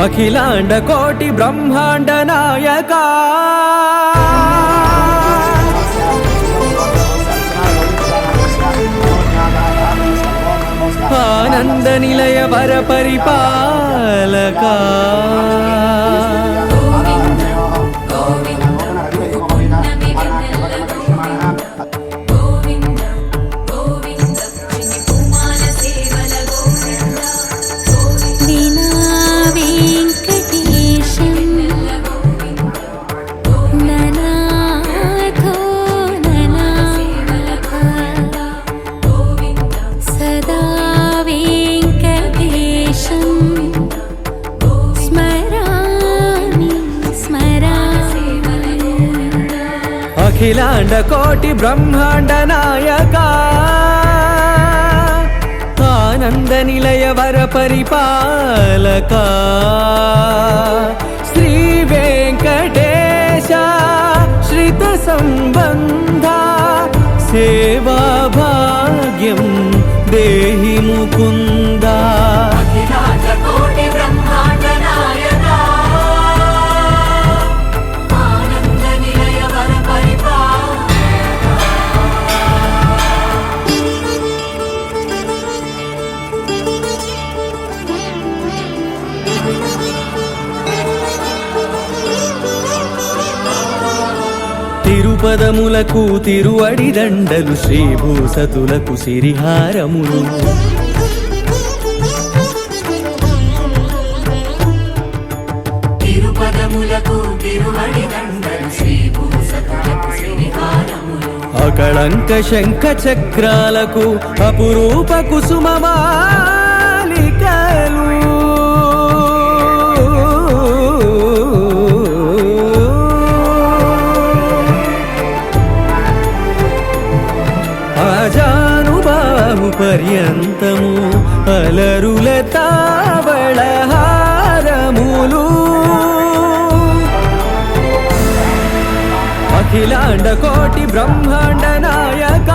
అఖిలాండ కోటి బ్రహ్మాండ నాయక ఆనంద నిలయ వర పరిపాలక అఖిలాండ కోటి బ్రహ్మాండ నాయక ఆనంద నిలయ వర పరిపాలక శ్రీ వెంకటేశ శ్రిత సంబంధ సేవా భాగ్యం దేహి ముకుంద తిరుపదములకు తిరువడి దండలు శ్రీభూసతులకు సిరిహారములు తిరుపదములకు తిరువడి దండలు శ్రీభూసతులకు సిరిహారములు అకళంక శంఖ చక్రాలకు అపురూప కుసుమమాలికలు ఆజానుబాహు పర్యంతము అలరుల తావళహారములు అఖిలాండ కోటి బ్రహ్మాండ నాయక